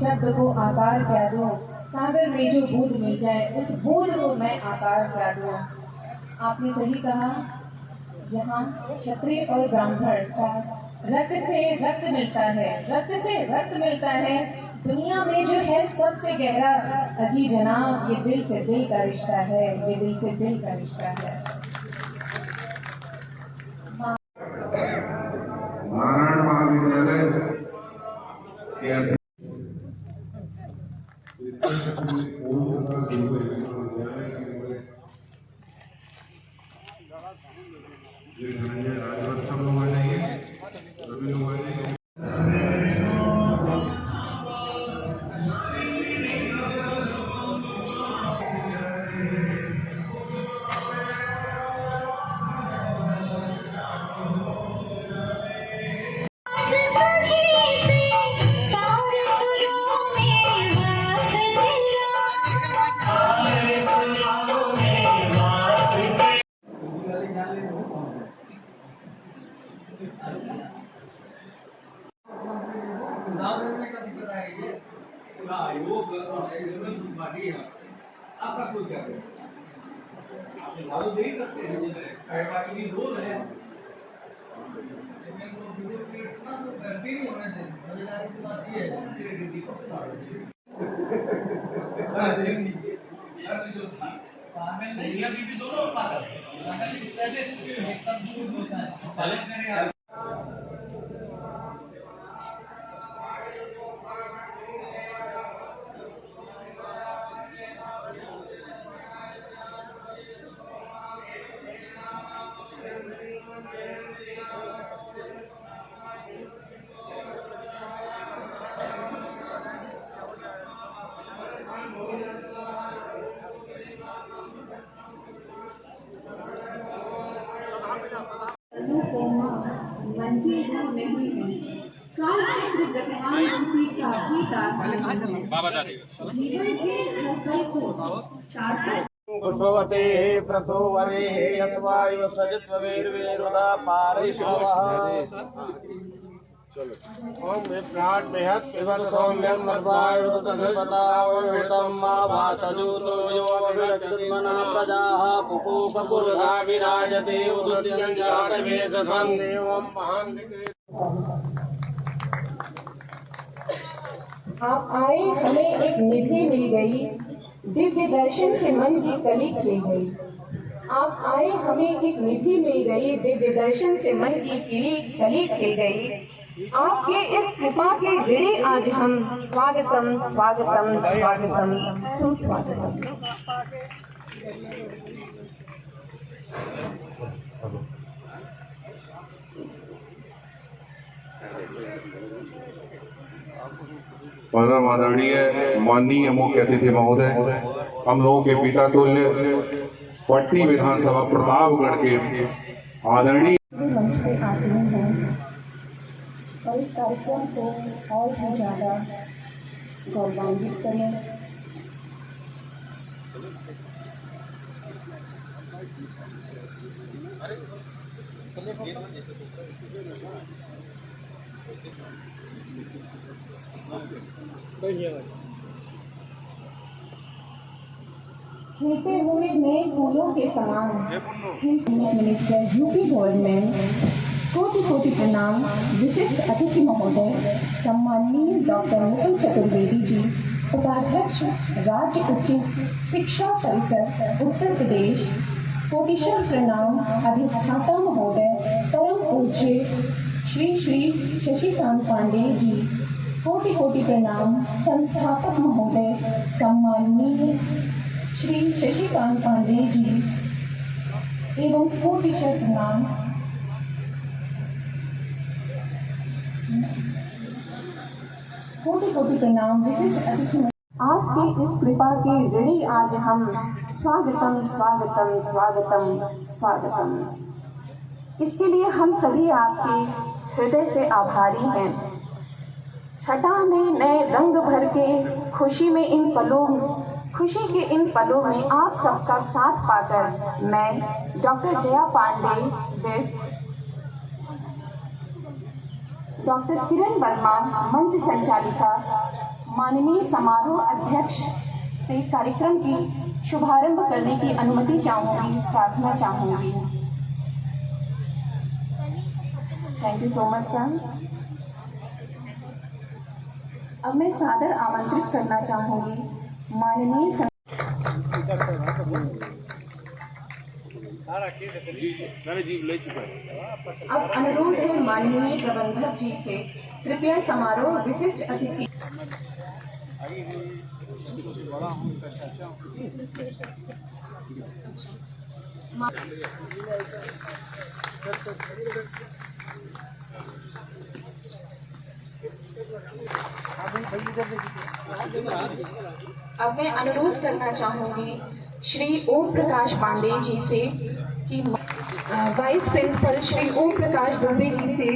शब्द को आकार क्या दूं, सागर में जो बूंद मिल जाए उस बूंद को मैं आकार क्या दूं। आपने सही कहा, यहाँ क्षत्रिय और ब्राह्मण का रक्त से रक्त मिलता है, रक्त से रक्त मिलता है। दुनिया में जो है सबसे गहरा अजी जनाब, ये दिल से दिल का रिश्ता है, ये दिल से दिल का रिश्ता है। नारायण महाविद्यालय आपका कोई क्या है, आप झाड़ू दे ही सकते हैं, की रोल है। ब्यूरोक्रेट्स ना वो करते नहीं होने देते। मजेदारी की बात ये है तेरे गिद्दी पकड़ा पागल नहीं है, अभी भी दोनों पागल पागल इस सैडेस्ट एक सब दूर होता है चलन करें। पुष्पवते प्रसोवरे यस्वायु सजत्ववेर्वेरुदा पारिश्रवः ओम विप्राट बृहत् पिबत सौम्यं नर्वायुध तदपतावयुतं मा भासजूतो यो विरक्षुत्मना प्रजाः पुपूपकुरुधा विराजते उदुत्यं जातवेदसं देवं महान्विते। आप आए, हमें एक निधि मिल गई, दिव्य दर्शन से मन की कली खिल गई। आप आए, हमें एक निधि मिल गई, दिव्य दर्शन से मन की कली खिल गई। आपके इस कृपा के ऋणी आज हम स्वागतम स्वागतम स्वागतम सुस्वागतम। परम आदरणीय माननीय मुख्य अतिथि महोदय, हम लोगों के पिता तुल्य पट्टी विधानसभा प्रतापगढ़ के आदरणीय और इस कार्यक्रम को और भी ज़्यादा गौरवान्वित करें। खिलते हुए नए फूलों के समान मिनिस्टर यूपी गवर्नमेंट, कोटि कोटि प्रणाम। विशिष्ट अतिथि महोदय सम्माननीय डॉक्टर मुकुल चतुर्वेदी जी, उपाध्यक्ष राज्य उच्च शिक्षा परिषद उत्तर प्रदेश, कोटिशर प्रणाम। अधिष्ठाता महोदय परम पूज्य श्री श्री शशिकांत पांडे जी, कोटि कोटि प्रणाम। संस्थापक महोदय सम्माननीय श्री शशिकांत पांडे जी एवं कोटिशर प्रणाम। कोटि कोटि प्रणाम। विशिष्ट अतिथि, आपकी इस कृपा के ऋणी आज हम। स्वागतम स्वागतम स्वागतम स्वागतम। इसके लिए हम सभी आपके हृदय से आभारी हैं। छठा में नए रंग भर के खुशी के इन पलों में आप सबका साथ पाकर मैं डॉक्टर जया पांडे व डॉक्टर किरण वर्मा मंच संचालिका माननीय समारोह अध्यक्ष से कार्यक्रम की शुभारंभ करने की अनुमति चाहूंगी, प्रार्थना चाहूंगी। Thank you so much sir. अब मैं सादर आमंत्रित करना चाहूंगी माननीय अब अनुरोध है माननीय प्रबंधक जी से कृपया समारोह विशिष्ट अतिथि अब मैं अनुरोध करना चाहूंगी श्री ओम प्रकाश पांडे जी से कि वाइस प्रिंसिपल श्री ओम प्रकाश दुबे जी से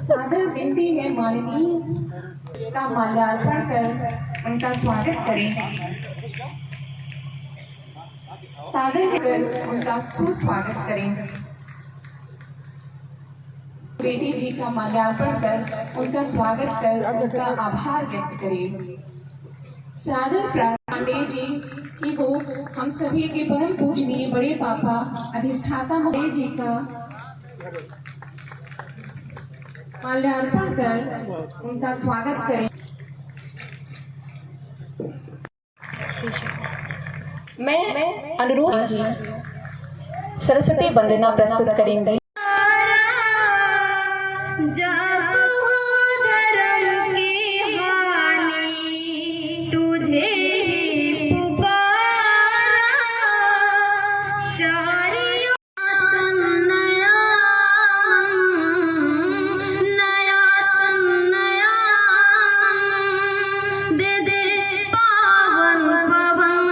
सादर विनती है माननीय का माल्यार्पण कर उनका स्वागत करें। सादर कर उनका सुस्वागत करें। बेटी जी का माल्यार्पण कर उनका स्वागत कर उनका आभार व्यक्त करें। सादर पांडे जी की हो हम सभी के परम पूजनीय बड़े पापा अधिष्ठाता महोदय जी का माल्यार्पण कर उनका स्वागत करें। मैं अनुरोध सरस्वती वंदना प्रस्तुत करेंगे। जब हो धर्म की हानि तुझे ही पुकारा, चारियों तन नया तन नया दे दे पावन पवन,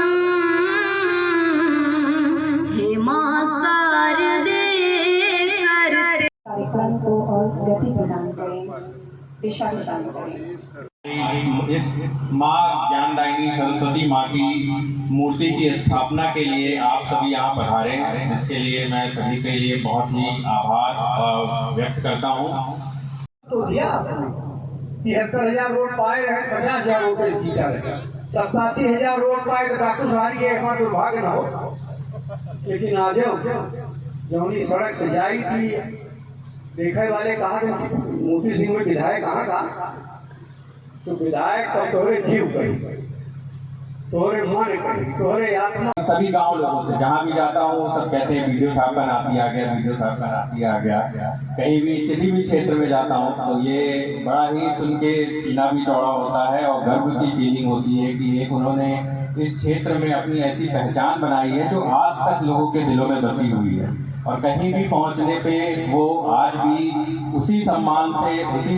हे मां शारदे कर कार्यक्रम को और गति प्रदान करें, दिशा प्रदान करें। इस माँ ज्ञानदायिनी सरस्वती माँ की मूर्ति की स्थापना के लिए आप सभी यहाँ पधारे हैं, जिसके लिए मैं सभी के लिए बहुत ही आभार व्यक्त करता हूँ। तो दिया 73,000 वोट पाए रहे, 50,000 वोट जीता रहे, 87,000 वोट पाए तो डॉक्टर साहब के एक बार दुर्भाग्य न हो। लेकिन आज जौनी सड़क सजाई थी, देखने वाले कहा कि मोती सिंह में विधायक कहाँ का, तो विधायक तो तोरे जीव कही, तोरे मन कही, तोरे आत्मा। सभी गांव लोगों से जहाँ भी जाता हूँ सब कहते हैं वीडियो साहब का नाती आ गया, वीडियो साहब का नाती आ गया। कहीं भी किसी भी क्षेत्र में जाता हूँ तो ये बड़ा ही सुन के सीना भी चौड़ा होता है और गर्व की फीलिंग होती है कि एक उन्होंने इस क्षेत्र में अपनी ऐसी पहचान बनाई है जो आज तक लोगों के दिलों में बसी हुई है, और कहीं भी पहुंचने पे वो आज भी उसी सम्मान से, उसी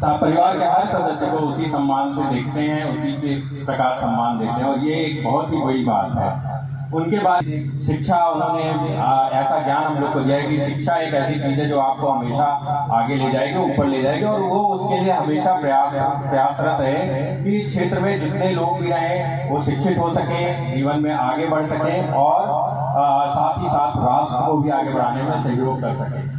परिवार के हर सदस्य को उसी सम्मान से देखते हैं, उसी से प्रकार सम्मान देते हैं, और ये एक बहुत ही बड़ी बात है। उनके बाद शिक्षा उन्होंने ऐसा ज्ञान हम लोग को दिया है कि शिक्षा एक ऐसी चीज है जो आपको हमेशा आगे ले जाएगी, ऊपर ले जाएगी, और वो उसके लिए हमेशा प्रयासरत है कि इस क्षेत्र में जितने लोग भी रहें वो शिक्षित हो सके, जीवन में आगे बढ़ सके और साथ ही साथ राष्ट्र को भी आगे बढ़ाने में सहयोग कर सके।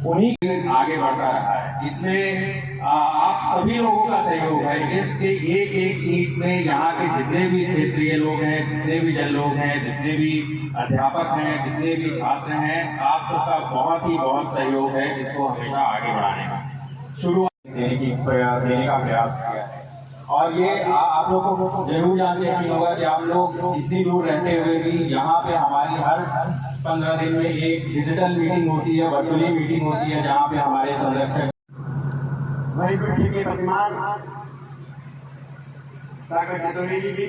उन्हीं आगे बढ़ता रहा है। इसमें आप सभी लोगों का सहयोग है। इसके एक एक ईंट में यहाँ के जितने भी क्षेत्रीय लोग हैं, जितने भी जन लोग हैं, जितने भी अध्यापक हैं, जितने भी छात्र हैं, आप सबका बहुत सहयोग है इसको हमेशा आगे बढ़ाने का। शुरुआत देने का प्रयास किया है। और ये आप लोगों को जरूर जानते हैं होगा कि आप लोग इतनी दूर रहते हुए भी यहाँ पे हमारी हर 15 दिन में एक डिजिटल मीटिंग होती है, वर्चुअली मीटिंग होती है, जहाँ पे हमारे संरक्षक वही पृथ्वी के प्रतिमान डॉक्टर खतौरी जी भी,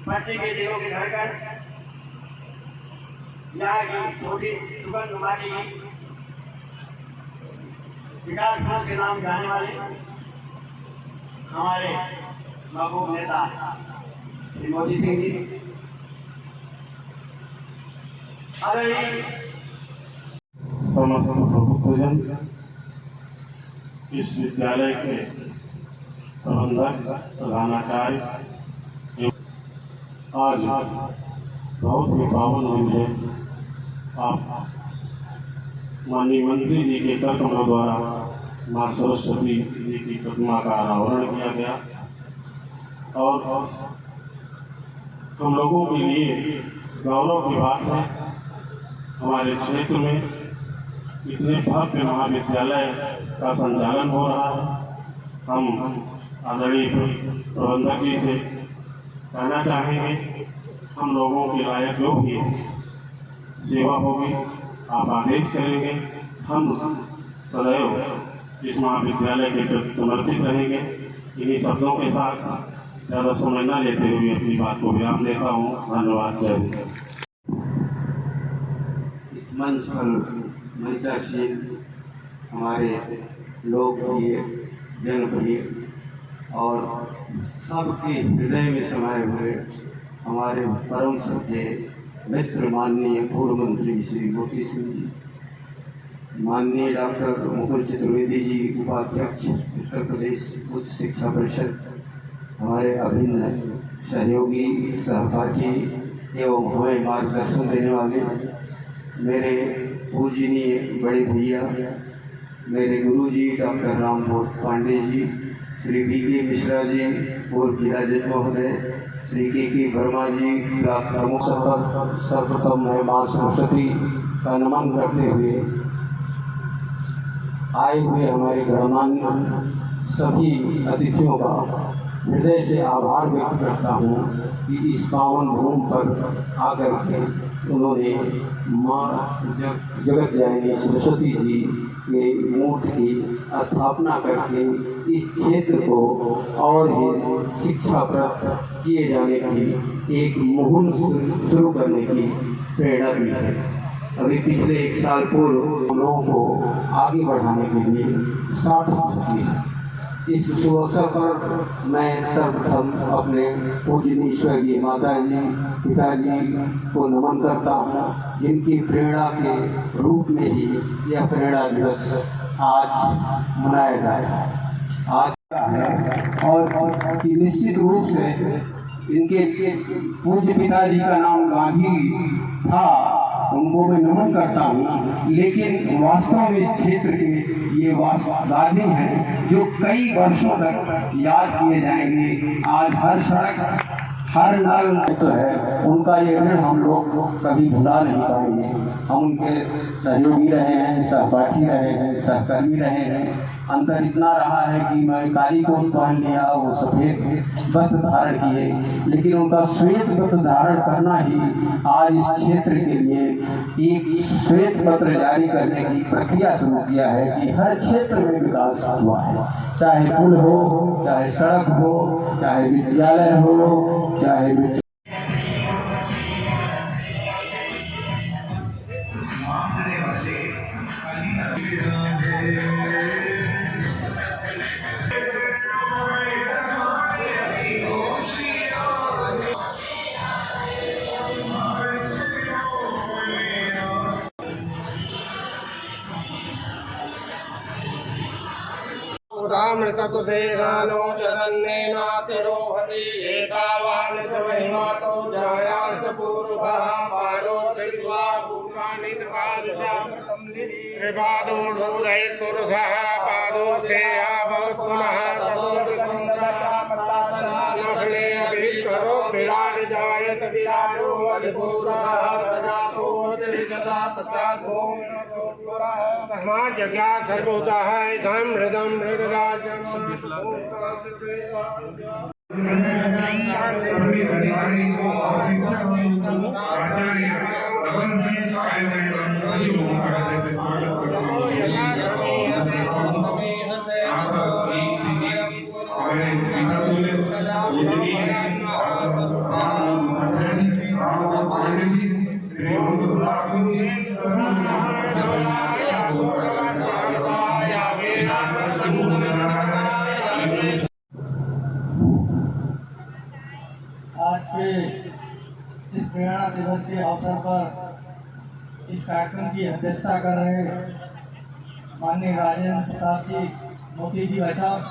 पट्टी के दिलों की धड़कन, यहाँ की छोटी सुगंध माटी विकास कोष के नाम जाने वाले हमारे महबूब नेता श्री मोदी सिंह जी, आदरणीय समस्त प्रभुजन, इस विद्यालय के प्रबंधक, प्रधानाचार्य, आज बहुत ही पावन दिन है। आप माननीय मंत्री जी के कर कमलों द्वारा माँ सरस्वती जी की प्रतिमा का अनावरण किया गया और हम लोगों के लिए गौरव की बात है हमारे क्षेत्र में इतने भव्य महाविद्यालय का संचालन हो रहा है। हम आदरणीय प्रबंधक जी से कहना चाहेंगे, हम लोगों के लायक जो भी सेवा होगी आप आदेश करेंगे, हम सदैव इस महाविद्यालय के प्रति समर्पित रहेंगे। इन्हीं शब्दों के साथ ज़्यादा समय न लेते हुए अपनी बात को विराम देता हूँ। धन्यवाद। जय हिंद। इस मंच पर मंत्रासीन हमारे लोकप्रिय, जनप्रिय और सबके हृदय में समाये हुए हमारे परम सत्य मित्र माननीय पूर्व मंत्री श्री मोती सिंह जी, माननीय डॉक्टर मुकुल चतुर्वेदी जी, उपाध्यक्ष उत्तर प्रदेश उच्च शिक्षा परिषद, हमारे अभिन्न सहयोगी, सहपाठी एवं हमें मार्गदर्शन देने वाले मेरे पूजनीय बड़े भैया, मेरे गुरु जी डॉक्टर रामभोज पांडे जी, श्री वी.के. मिश्रा जी, पूर्व जिलाध्यक्ष महोदय, श्री के वर्मा जी, डॉक्टर सर्वप्रथम मैं माँ सरस्वती का नमन करते हुए आए हुए हमारे गणमान्य सभी अतिथियों का हृदय से आभार व्यक्त करता हूँ कि इस पावन भूमि पर आकर के उन्होंने माँ जगत जननी सरस्वती जी के मूर्ति की स्थापना करके इस क्षेत्र को और ही शिक्षा प्राप्त किए जाने की एक मुहिम शुरू करने की प्रेरणा दी है। अभी पिछले 1 साल पूर्व हम लोगों को आगे बढ़ाने के लिए सार्थक की है। इस शुभ अवसर पर मैं सर्वप्रथम अपने पूजनीय स्वर्गीय माता जी, पिताजी को नमन करता हूँ, जिनकी प्रेरणा के रूप में ही यह प्रेरणा दिवस आज मनाया जाए। आज और कि निश्चित रूप से इनके पूज्य पिताजी का नाम गांधी था, उनको मैं नमन करता हूँ, लेकिन वास्तव में इस क्षेत्र के ये गांधी हैं जो कई वर्षों तक याद किए जाएंगे। आज हर सड़क, हर नल तो है, उनका ये ऋण हम लोग कभी भुला नहीं पाएंगे। हम उनके सहयोगी रहे हैं, सहपाठी रहे हैं, सहकर्मी रहे हैं। अंतर इतना रहा है कि मैं काली कोट पहन लिया, वो सफेद वस्त्र धारण किए, लेकिन उनका श्वेत वस्त्र धारण करना ही आज इस क्षेत्र के लिए एक श्वेत पत्र जारी करने की प्रक्रिया शुरू किया है कि हर क्षेत्र में विकास हुआ है, चाहे पुल हो, चाहे सड़क हो, चाहे विद्यालय हो, चाहे मृतकुसेरानो जगन्नेनातिरोहति एतावान् स महिमातो जायास पूर्वः पारो श्रीवा भूतानि त्रिपादो ढोदयित्पुरुषः पादो सेहा भवत् पुनः विराट जायत विराजो अधिपूर्वः सजातो त्रिशता सचातो तस्मात् जज्ञात् सर्वभूताः इदं हृदं हृदराजम् आज के इस प्रेरणा दिवस के अवसर पर इस कार्यक्रम की अध्यक्षता कर रहे माननीय राजेंद्र प्रताप जी मोदी जी भाई साहब,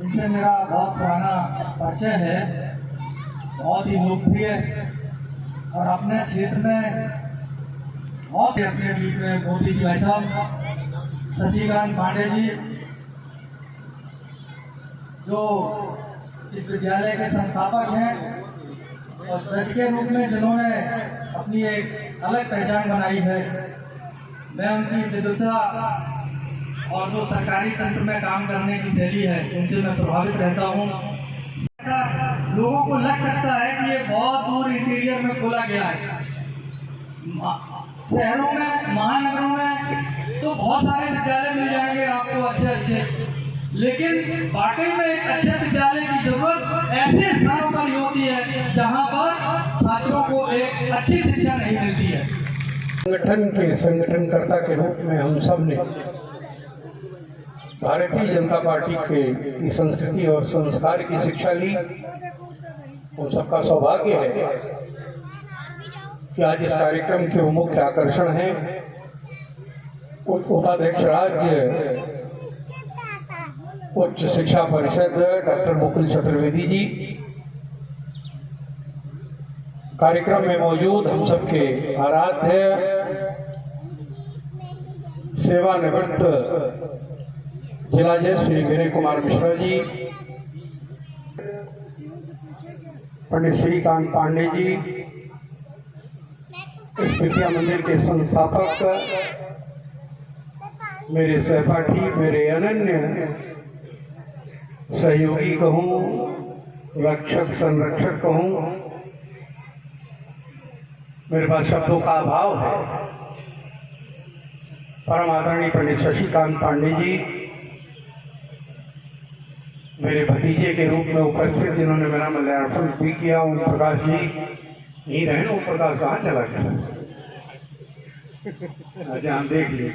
इनसे मेरा बहुत पुराना परिचय है, बहुत ही लोकप्रिय और अपने क्षेत्र में बहुत ही अपने बीच में मोदी जी भाई साहब, शशिकांत पांडे जी जो इस विद्यालय के संस्थापक हैं और जज के रूप में जिन्होंने अपनी एक अलग पहचान बनाई है। मैं उनकी विद्वता और जो सरकारी तंत्र में काम करने की शैली है उनसे मैं प्रभावित रहता हूँ। लोगों को लग सकता है कि ये बहुत दूर इंटीरियर में खोला गया है। शहरों में, महानगरों में तो बहुत सारे विद्यालय मिल जाएंगे आपको अच्छे, लेकिन वाकई में एक अच्छे विद्यालय की जरूरत ऐसे स्थानों पर ही होती है जहां पर छात्रों को एक अच्छी शिक्षा नहीं मिलती है। संगठन के संगठनकर्ता के रूप में हम सब ने भारतीय जनता पार्टी की संस्कृति और संस्कार की शिक्षा ली। हम सबका सौभाग्य है कि आज इस कार्यक्रम के मुख्य आकर्षण है उपाध्यक्ष राज्य उच्च शिक्षा परिषद डॉक्टर मुकुल चतुर्वेदी जी। कार्यक्रम में मौजूद हम सबके आराध्य सेवानिवृत्त जिला जज श्री विनय कुमार मिश्रा जी, पंडित श्रीकांत पांडे जी, इस विद्या मंदिर के संस्थापक, मेरे सहपाठी, मेरे अनन्य सहयोगी कहूँ, रक्षक संरक्षक कहूँ, मेरे पास शब्दों का अभाव है। परम आदरणीय पंडित शशिकांत पांडे जी, मेरे भतीजे के रूप में उपस्थित जिन्होंने मेरा मल्यार्पण भी किया, ओम प्रकाश जी नहीं रहे। ओम प्रकाश कहाँ चला गया? अच्छा, हम देख लिए।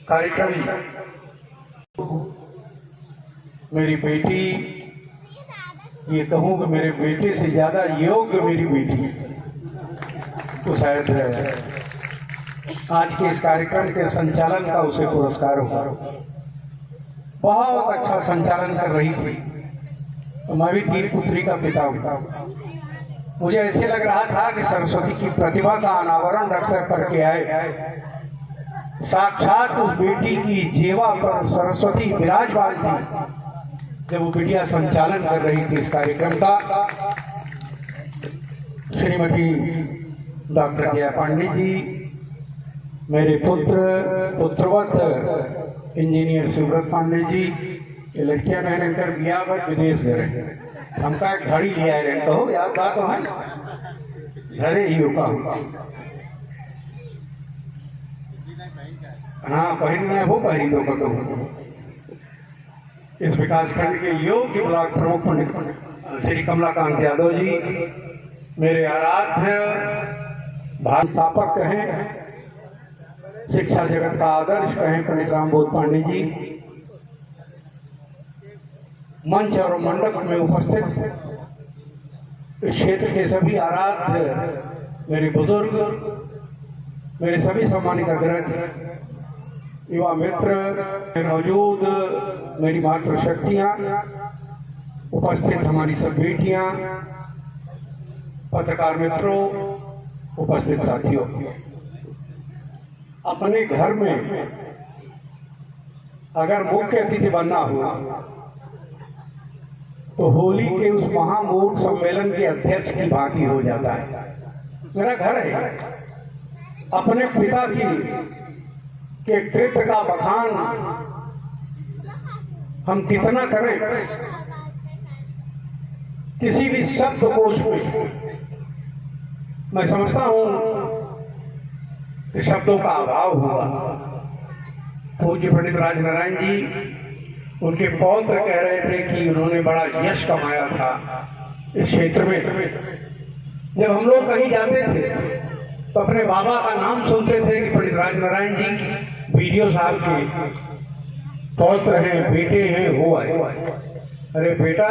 कार्यक्रम मेरी बेटी, ये कहूँ कि मेरे बेटे से ज्यादा योग्य मेरी बेटी तो शायद आज के इस कार्यक्रम के संचालन का उसे पुरस्कार होगा। बहुत अच्छा संचालन कर रही थी। तो मैं भी 3 पुत्री का पिता हूँ। मुझे ऐसे लग रहा था कि सरस्वती की प्रतिभा का अनावरण अक्सर करके आए। साक्षात उस बेटी की जेवा पर सरस्वती विराजमान थी जब वो बिटिया संचालन कर रही थी इस कार्यक्रम का। श्रीमती डॉक्टर जया पांडे जी, मेरे पुत्रवत इंजीनियर शिवव्रत पांडे जी, ये लड़कियां मैंने कर दिया बस विदेश गए। हमका एक घड़ी लिया है, कहो यार बात तो है, घरे ही होगा। हाँ, पहन में वो पहरी दो कहूँ। इस विकास खंड के योग्य ब्लॉक प्रमुख पंडित श्री कमलाकांत यादव जी, मेरे आराध्य भारत स्थापक कहें, शिक्षा जगत का आदर्श कहें पंडित रामबोध पांडे जी, मंच और मंडप में उपस्थित इस क्षेत्र के सभी आराध्य मेरे बुजुर्ग, मेरे सभी सम्मानित अग्रज, युवा मित्र, मौजूद मेरी मातृशक्तियाँ, उपस्थित हमारी सब बेटियाँ, पत्रकार मित्रों, उपस्थित साथियों, अपने घर में अगर मुख्य अतिथि बनना हुआ तो होली के उस महामोट सम्मेलन के अध्यक्ष की भांति हो जाता है। मेरा घर है, अपने पिता के कृत्य का बखान हम कितना करें, किसी भी शब्दकोश में मैं समझता हूं कि शब्दों का अभाव हुआ। पूज्य पंडित राजनारायण जी, उनके पौत्र कह रहे थे कि उन्होंने बड़ा यश कमाया था इस क्षेत्र में। जब हम लोग कहीं जाते थे तो अपने बाबा का नाम सुनते थे कि पंडित राजनारायण जी बीडीओ साहब के पौत्र हैं, बेटे हैं, वो आए। अरे बेटा,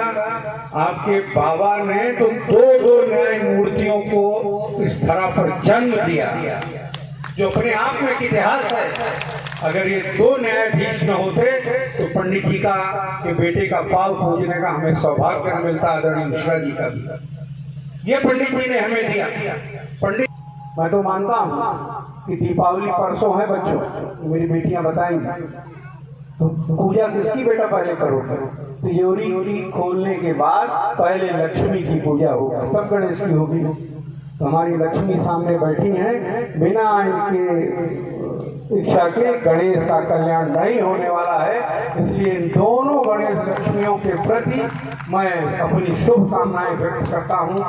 आपके बाबा ने तो दो न्याय मूर्तियों को इस धरा पर जन्म दिया, जो अपने आप में एक इतिहास है। अगर ये दो न्यायाधीश न होते तो पंडित जी का के बेटे का पाव पूजने का हमें सौभाग्य न मिलता, आदरणीय मिश्रा जी का भी। ये पंडित जी ने हमें दिया। पंडित, मैं तो मानता हूँ कि दीपावली परसों है बच्चों, मेरी बेटियां बताएंगी, तो पूजा किसकी बेटा पहले करोगे? तिजोरी खोलने के बाद पहले लक्ष्मी की पूजा होगी, तब गणेश की होगी। तो हमारी लक्ष्मी सामने बैठी हैं, बिना इनके इच्छा के गणेश का कल्याण नहीं होने वाला है। इसलिए इन दोनों गणेश लक्ष्मियों के प्रति मैं अपनी शुभकामनाएं व्यक्त करता हूं।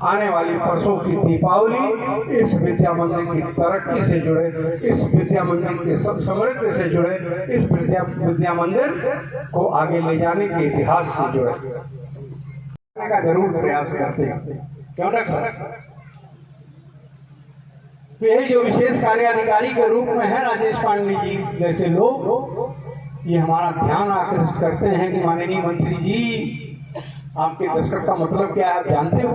आने वाली परसों की दीपावली इस विद्या मंदिर की तरक्की से जुड़े, इस विद्या मंदिर के समृद्धि से जुड़े, इस विद्या मंदिर को आगे ले जाने के इतिहास से जुड़े का जरूर प्रयास करते हैं। क्यों डॉक्टर? तो यही जो विशेष कार्याधिकारी के रूप में है राजेश पांडे जी जैसे लोग, ये हमारा ध्यान आकर्षित करते हैं कि माननीय मंत्री जी, आपके दस्तखत का मतलब क्या है आप जानते हो?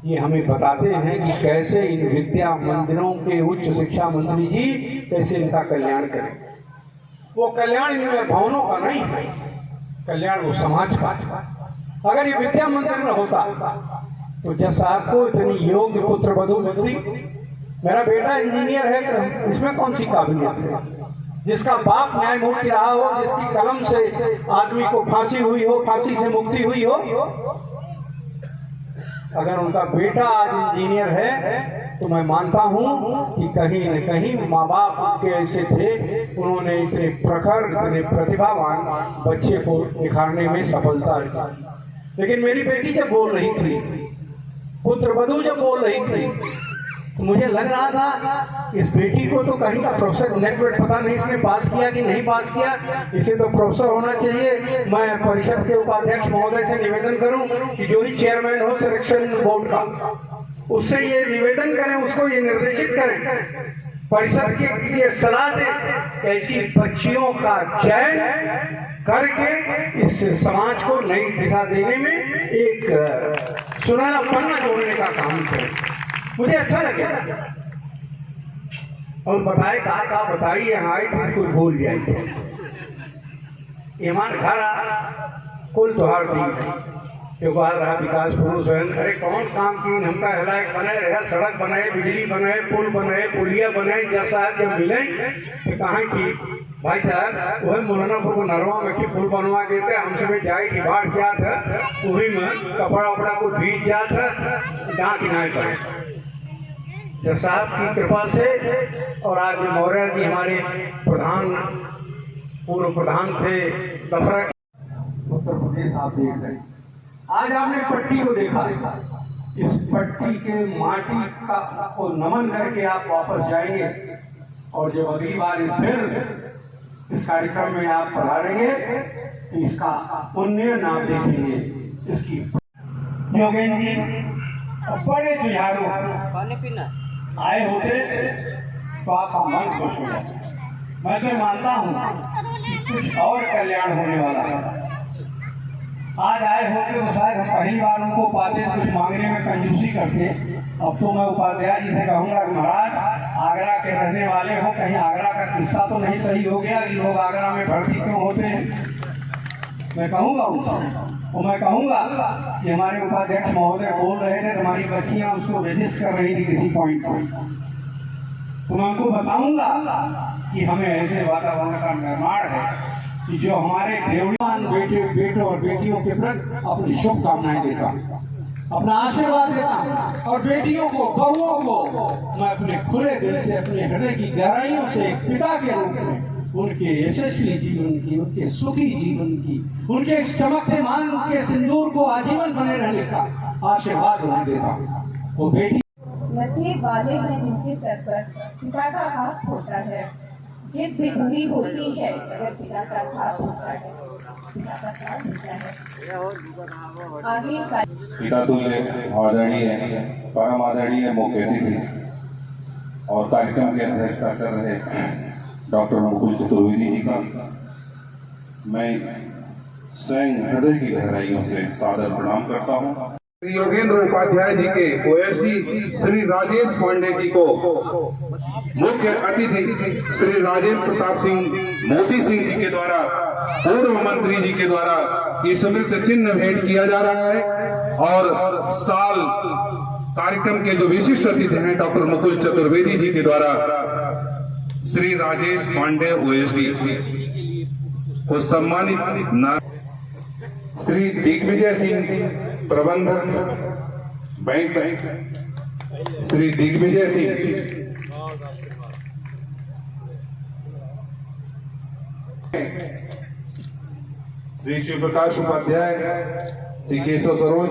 ये हमें बताते हैं कि कैसे इन विद्या मंदिरों के उच्च शिक्षा मंत्री जी कैसे इनका कल्याण करें। वो कल्याण इन भवनों का नहीं है, कल्याण वो समाज का। अगर ये विद्या मंदिर न होता तो जज साहब को इतनी योग्य पुत्र वधू मिलती। मेरा बेटा इंजीनियर है, इसमें कौन सी काबिलियत है? जिसका बाप न्यायमूर्ति रहा हो, जिसकी कलम से आदमी को फांसी हुई हो, फांसी से मुक्ति हुई हो, अगर उनका बेटा आज इंजीनियर है तो मैं मानता हूं कि कहीं न कहीं माँ बाप उनके ऐसे थे, उन्होंने इतने प्रखर, इतने प्रतिभावान बच्चे को निखारने में सफलता दी। लेकिन मेरी बेटी जब बोल रही थी, पुत्र वधू जब बोल रही थी, तो मुझे लग रहा था इस बेटी को तो कहीं का प्रोफेसर नेटवर्क पता नहीं इसने पास किया कि नहीं पास किया, इसे तो प्रोफेसर होना चाहिए। मैं परिषद के उपाध्यक्ष महोदय से निवेदन करूं कि जो ही चेयरमैन हो सिलेक्शन बोर्ड का, उससे ये निवेदन करें, उसको ये निर्देशित करें, परिषद के लिए सलाह दें, ऐसी बच्चियों का चयन करके इस समाज को नई दिशा देने में एक सुनहरा पन्ना जोड़ने का काम करें। मुझे अच्छा लगे। और बताए कहा बताइए, हमारी थी कुछ भूल जाए। ईमान घर कुल त्योहार दी रहा विकास पुरुष है। अरे कौन काम की हमका हेलायक बनाए रहा, सड़क बनाए, बिजली बनाए, पुल बनाए, पुलिया बनाए। जज साहब जब मिले तो कहा कि भाई साहब वह मौलानापुर को नरवा में पुल बनवा देते, हमसे भी जाए की बाढ़ क्या था, वही में कपड़ा वपड़ा को भीज जाता, गाँव किनारे पर। जज साहब की कृपा से और आज मौर्य जी हमारे प्रधान, पूर्व प्रधान थे दफरा उत्तर प्रदेश, आप देख रहे हैं। आज आपने पट्टी को देखा, इस पट्टी के माटी का को नमन करके आप वापस जाएंगे और जब अगली बार फिर इस कार्यक्रम में आप पधारेंगे तो इसका पुण्य नाम देखेंगे। इसकी योगेंद्र जी बड़े जुझारू आए होते तो आपका मन खुश हो जाता। मैं तो मानता हूं कि कुछ और कल्याण होने वाला है। आज आए होते तो शायद हम पहली बार उनको पाते तो कुछ मांगने में कंजूसी करते। अब तो मैं उपाध्याय जी से कहूँगा कि महाराज आगरा के रहने वाले हो, कहीं आगरा का किस्सा तो नहीं सही हो गया कि लोग आगरा में भर्ती क्यों होते हैं। मैं कहूँगा उनसे, और मैं कहूँगा कि हमारे उपाध्यक्ष महोदय बोल रहे थे हमारी बच्चियाँ उसको रजिस्ट कर रही थी किसी पॉइंट पर, तो मैं उनको बताऊँगा कि हमें ऐसे वातावरण का निर्माण है कि जो हमारे देवड़ान बेटों और बेटियों के प्रति अपनी शुभकामनाएं देता, अपना आशीर्वाद देता, और बेटियों को, बहुओं को मैं अपने खुले दिल से, अपने हृदय की गहराइयों से एक पिता के रूप में उनके यशस्वी जीवन की, उनके सुखी जीवन की, उनके चमकते मान के सिंदूर को आजीवन बने रहने का आशीर्वाद उन्हें देता। वो बेटी नसीब वाले हैं जिनके सर पर पिता का हाथ होता है। जिद भी वही होती है अगर पिता का साथ होता है, पिता का साथ होता है। आगे का पिता तुल्य आदरणीय, परम आदरणीय मुख्य अतिथि और कार्यक्रम की अध्यक्षता कर रहे डॉक्टर मुकुल चतुर्वेदी जी का मैं स्वयं हृदय की गहराइयों से सादर प्रणाम करता हूँ। योगेंद्र उपाध्याय जी के ओएसडी श्री राजेश पांडे जी को मुख्य अतिथि श्री राजेंद्र प्रताप सिंह मोती सिंह जी के द्वारा, पूर्व मंत्री जी के द्वारा स्मृति चिन्ह भेंट किया जा रहा है। और साल कार्यक्रम के जो विशिष्ट अतिथि हैं डॉक्टर मुकुल चतुर्वेदी जी के द्वारा श्री राजेश पांडे ओएसडी को सम्मानित श्री दिग्विजय सिंह प्रबंधक बैंक श्री दिग्विजय सिंह, श्री शिव प्रकाश उपाध्याय, श्री केशव सरोज,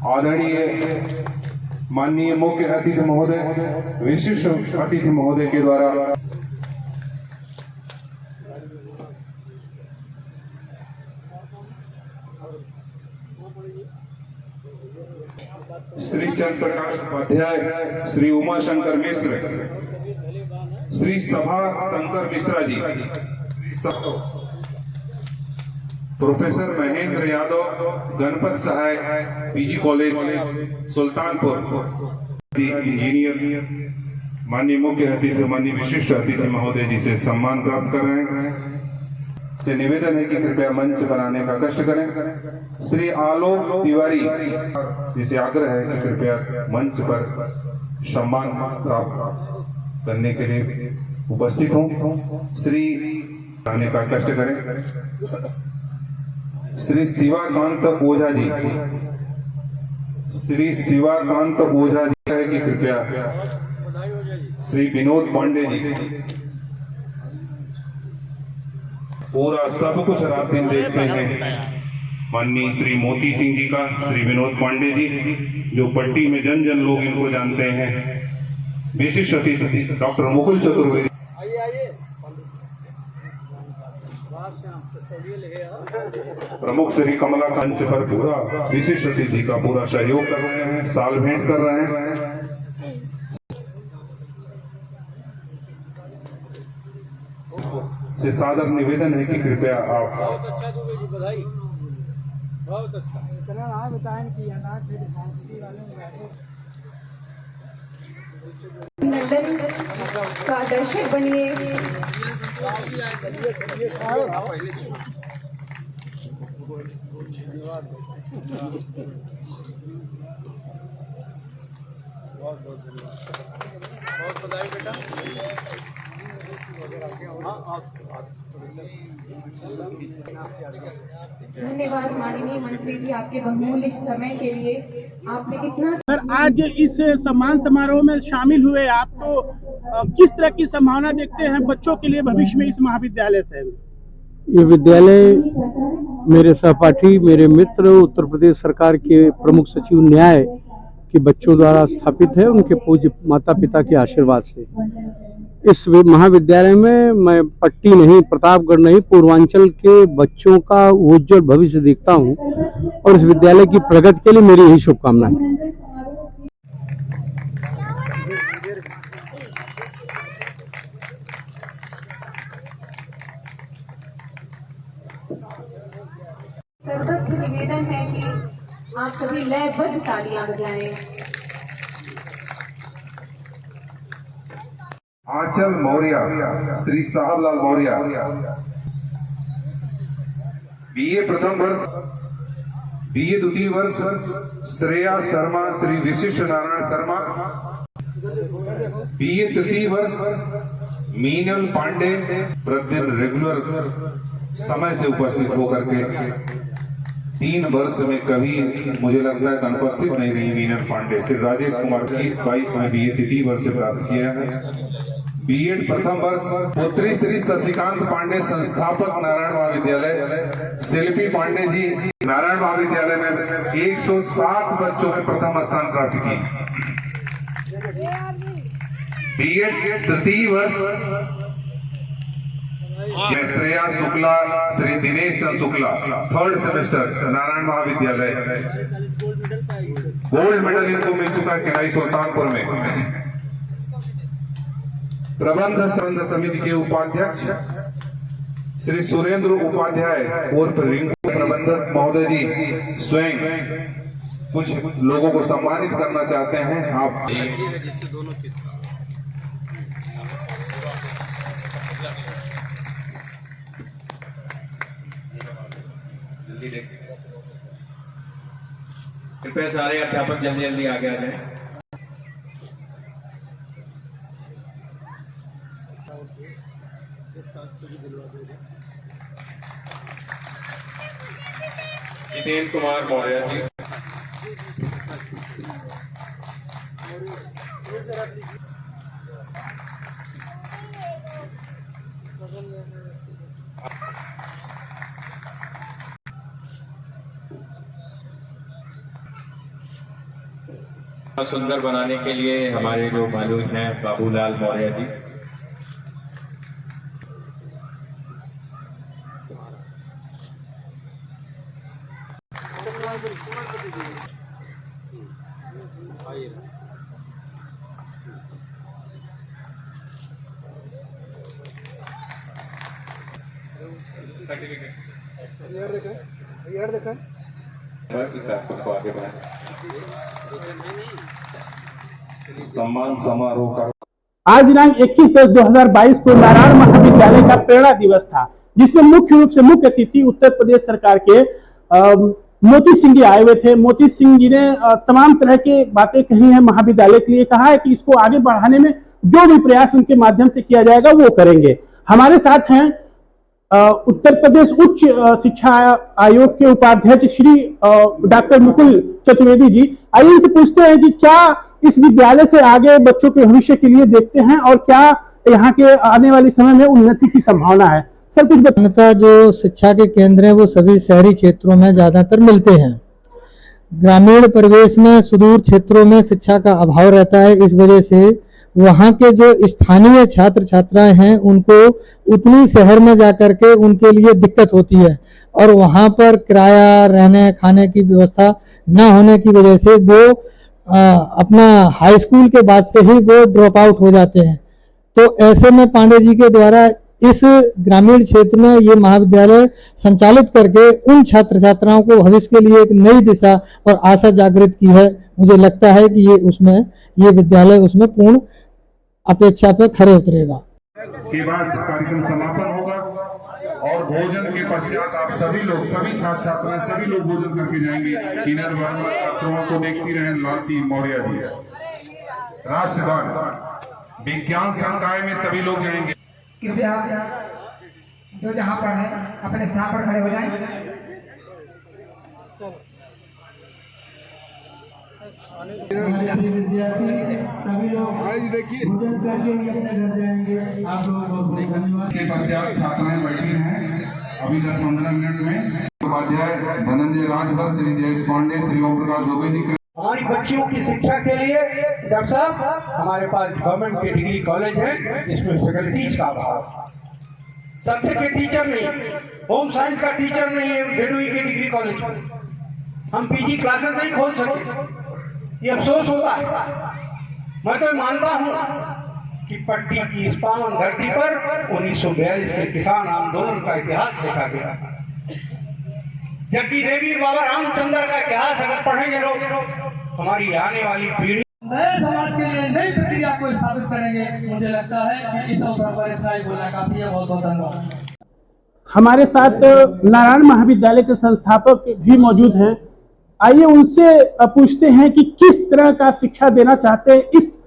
आदरणीय माननीय मुख्य अतिथि महोदय, विशिष्ट अतिथि महोदय के द्वारा श्री चंद्र प्रकाश उपाध्याय, श्री उमा शंकर मिश्र, श्री सभा शंकर मिश्रा जी, प्रोफेसर महेंद्र यादव, गणपत सहाय, पीजी कॉलेज सुल्तानपुर, इंजीनियर, माननीय मुख्य अतिथि, माननीय विशिष्ट अतिथि महोदय जी से सम्मान प्राप्त कर रहे हैं। से निवेदन है कि कृपया मंच बनाने का कष्ट करें। श्री आलोक तिवारी जिसे आग्रह है कि कृपया मंच पर सम्मान प्राप्त करने के लिए उपस्थित हों। श्री आने का कष्ट करें। श्री शिवाकांत ओझा जी, श्री शिवाकांत ओझा जी है कि कृपया श्री विनोद पांडे जी, पूरा सब कुछ रात दिन देखते हैं। माननीय श्री मोती सिंह जी का, श्री विनोद पांडे जी जो पट्टी में जन जन लोग इनको जानते हैं। विशिष्ट अतिथि डॉक्टर मुकुल चतुर्वेदी, प्रमुख श्री कमला कंच पर पूरा विशिष्ट अतिथि का पूरा सहयोग कर रहे हैं, साल भेंट कर रहे हैं। से सादर निवेदन है कि कृपया आप नंदन का दर्शक बनिए। बहुत बधाई बेटा। धन्यवाद माननीय मंत्री जी आपके बहुमूल्य समय के लिए। आपने कितना सर आज इस सम्मान समारोह में शामिल हुए, आप तो किस तरह की संभावना देखते हैं बच्चों के लिए भविष्य में इस महाविद्यालय से? ये विद्यालय मेरे सहपाठी, मेरे मित्र, उत्तर प्रदेश सरकार के प्रमुख सचिव न्याय के बच्चों द्वारा स्थापित है, उनके पूज्य माता पिता के आशीर्वाद से। इस महाविद्यालय में मैं पट्टी नहीं, प्रतापगढ़ नहीं, पूर्वांचल के बच्चों का उज्जवल भविष्य देखता हूं और इस विद्यालय की प्रगति के लिए मेरी यही शुभकामनाएं। निवेदन है कि आप सभी लयबद्ध तालियां बजाएं। आंचल मौर्य, श्री साहबलाल मौर्य, बीए प्रथम वर्ष, बीए द्वितीय वर्ष श्रेया शर्मा, श्री विशिष्ट नारायण शर्मा, बीए तृतीय वर्ष मीनल पांडे, प्रतिदिन रेगुलर समय से उपस्थित होकर के 3 वर्ष में कभी मुझे लगता है अनुपस्थित नहीं रही मीनल पांडे। श्री राजेश कुमार 21-22 में बीए तृतीय वर्ष से प्राप्त किया है। बीएड प्रथम वर्ष पुत्री श्री शशिकांत पांडे, संस्थापक नारायण महाविद्यालय, शिल्पी पांडे जी नारायण महाविद्यालय में 107 बच्चों में प्रथम स्थान प्राप्त की। बीएड तृतीय वर्ष श्रेया शुक्ला, श्री दिनेश शुक्ला 3rd सेमेस्टर नारायण महाविद्यालय, गोल्ड मेडल इनको मिल चुका है किराई सुल्तानपुर में। प्रबंध समिति के उपाध्यक्ष श्री सुरेंद्र उपाध्याय उर्फ रिंकू प्रबंधक महोदय जी स्वयं कुछ लोगों को सम्मानित करना चाहते हैं। आप कृपया सारे अध्यापक जल्दी जल्दी आगे आ जाएं। जितेंद्र कुमार मौर्य जी, सुंदर बनाने के लिए हमारे जो मालूम हैं बाबूलाल मौर्य जी, सम्मान समारोह का आज दिनांक 21/10/2022 को नारायण महाविद्यालय का प्रेरणा दिवस था, जिसमें मुख्य रूप से मुख्य अतिथि उत्तर प्रदेश सरकार के मोती सिंह जी आए हुए थे। मोती सिंह जी ने तमाम तरह की बातें कही हैं महाविद्यालय के लिए, कहा है कि इसको आगे बढ़ाने में जो भी प्रयास उनके माध्यम से किया जाएगा वो करेंगे। हमारे साथ हैं उत्तर प्रदेश उच्च शिक्षा आयोग के उपाध्यक्ष श्री डॉक्टर मुकुल चतुर्वेदी जी। आइए इनसे पूछते हैं कि क्या इस विद्यालय से आगे बच्चों के भविष्य के लिए देखते हैं और क्या यहाँ के आने वाले समय में उन्नति की संभावना है। सर कुछ बताइए। जो शिक्षा के केंद्र हैं वो सभी शहरी क्षेत्रों में ज्यादातर मिलते हैं। ग्रामीण परिवेश में सुदूर क्षेत्रों में शिक्षा का अभाव रहता है। इस वजह से वहाँ के जो स्थानीय छात्र छात्राएं हैं उनको उतनी शहर में जाकर के उनके लिए दिक्कत होती है और वहाँ पर किराया, रहने खाने की व्यवस्था न होने की वजह से वो अपना हाई स्कूल के बाद से ही वो ड्रॉप आउट हो जाते हैं। तो ऐसे में पांडे जी के द्वारा इस ग्रामीण क्षेत्र में ये महाविद्यालय संचालित करके उन छात्र छात्राओं को भविष्य के लिए एक नई दिशा और आशा जागृत की है। मुझे लगता है कि ये विद्यालय उसमें पूर्ण अपेक्षा पर खरे उतरेगा। के बाद कार्यक्रम समापन होगा और भोजन के पश्चात आप सभी लोग, सभी छात्र छात्राएं सभी लोग भोजन करके जाएंगे। सीनियर वर्ग छात्रों को देखती रहे लालती मौर्य जी। राष्ट्रगान विज्ञान संकाय में सभी लोग जाएंगे। कृपया जो जहाँ पर है अपने स्थान पर खड़े हो जाएं। विद्यार्थी सभी लोग भोजन करके अपने घर जाएंगे। आप लोगों को धन्यवाद। के पश्चात छात्राएं बैठी हैं अभी 10-15 मिनट में। उपाध्याय धनंजय राजभर, श्री जयेश पांडे, श्री ओम प्रकाश दुबे जी। हमारी बच्चियों की शिक्षा के लिए डॉक्टर साहब हमारे पास गवर्नमेंट के डिग्री कॉलेज है जिसमें फैकल्टीज का अभाव, सब्जेक्ट के टीचर नहीं, होम साइंस का टीचर नहीं है बेडुई के डिग्री कॉलेज में। हम पीजी क्लासेस नहीं खोल सके, ये अफसोस होता है। मैं तो मानता हूं कि पट्टी की इस पावन धरती पर 1942 के किसान आंदोलन का इतिहास लिखा गया। जबकि देवी बाबा रामचंद्र का इतिहास अगर पढ़ेंगे लोग, हमारी आने वाली पीढ़ी नए समाज के लिए नई प्रक्रिया को स्थापित करेंगे। मुझे लगता है कि इस अवसर पर इतना ही बोलना काफी है। बहुत बहुत धन्यवाद। हमारे साथ नारायण महाविद्यालय के संस्थापक भी मौजूद हैं। आइए उनसे पूछते हैं कि किस तरह का शिक्षा देना चाहते हैं इस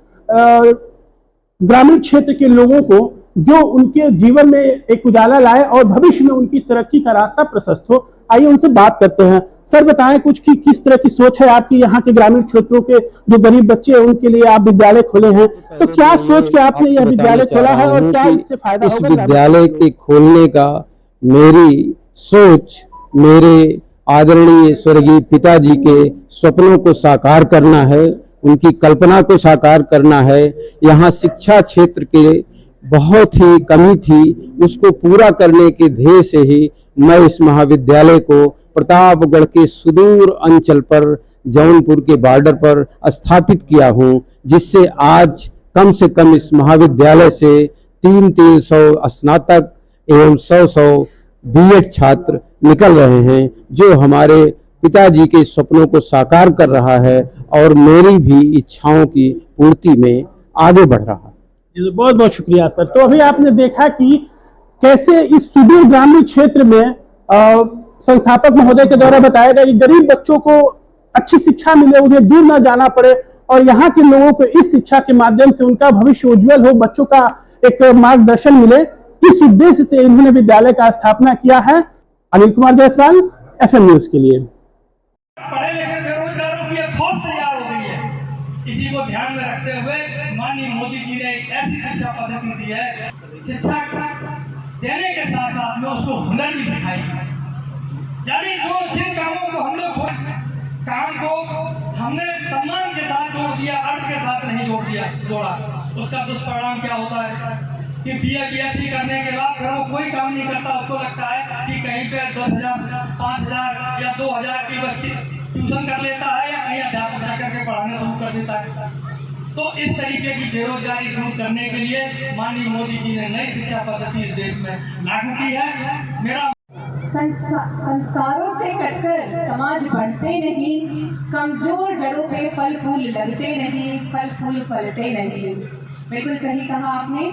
ग्रामीण क्षेत्र के लोगों को, जो उनके जीवन में एक उजाला लाए और भविष्य में उनकी तरक्की का रास्ता प्रशस्त हो। आइए उनसे बात करते हैं। सर बताएं कुछ कि किस तरह की सोच है आपकी, यहाँ के ग्रामीण क्षेत्रों के जो गरीब बच्चे हैं उनके लिए आप विद्यालय खोले हैं, तो क्या सोच के आपने यह विद्यालय खोला है और क्या इससे फायदा होगा? इस विद्यालय के खोलने का मेरी सोच मेरे आदरणीय स्वर्गीय पिताजी के स्वप्नों को साकार करना है, उनकी कल्पना को साकार करना है। यहाँ शिक्षा क्षेत्र के बहुत ही कमी थी, उसको पूरा करने के ध्येय से ही मैं इस महाविद्यालय को प्रतापगढ़ के सुदूर अंचल पर जौनपुर के बॉर्डर पर स्थापित किया हूँ, जिससे आज कम से कम इस महाविद्यालय से 300 स्नातक एवं 100 बीएड छात्र निकल रहे हैं, जो हमारे पिताजी के सपनों को साकार कर रहा है और मेरी भी इच्छाओं की पूर्ति में आगे बढ़ रहा है। बहुत बहुत शुक्रिया सर। तो अभी आपने देखा कि कैसे इस सुदूर ग्रामीण क्षेत्र में संस्थापक महोदय के द्वारा बताया गया कि गरीब बच्चों को अच्छी शिक्षा मिले, उन्हें दूर न जाना पड़े और यहाँ के लोगों को इस शिक्षा के माध्यम से उनका भविष्य उज्जवल हो, बच्चों का एक मार्गदर्शन मिले। इस उद्देश्य से इन्होंने विद्यालय का स्थापना किया है। अनिल कुमार जायसवाल, FM न्यूज के लिए। पढ़े लिखे बेरोजगारों की एक फौज तैयार हो गई है। इसी को ध्यान में रखते हुए माननीय मोदी जी ने एक ऐसी शिक्षा पद्धति दी है, शिक्षा देने के साथ साथ में उसको हुनर भी सिखाई। यानी जिन कामों को हम लोग काम को हमने सम्मान के साथ जोड़ दिया, अर्थ के साथ नहीं जोड़ा, उसका दुष्परिणाम क्या होता है कि BSc करने के बाद फिर वो कोई काम नहीं करता। उसको लगता है कि कहीं पे 10,000, 5,000 या 2,000 की बच्ची ट्यूशन कर लेता है या कहीं अध्यापक जाकर के पढ़ाना शुरू कर देता है। तो इस तरीके की बेरोजगारी दूर करने के लिए माननीय मोदी जी ने नई शिक्षा पद्धति इस देश में लागू की है। मेरा संस्कारों से कटकर समाज बढ़ते नहीं, कमजोर जड़ों पे फल फूल लगते नहीं, फल फूल फलते नहीं। बिल्कुल सही कहा आपने।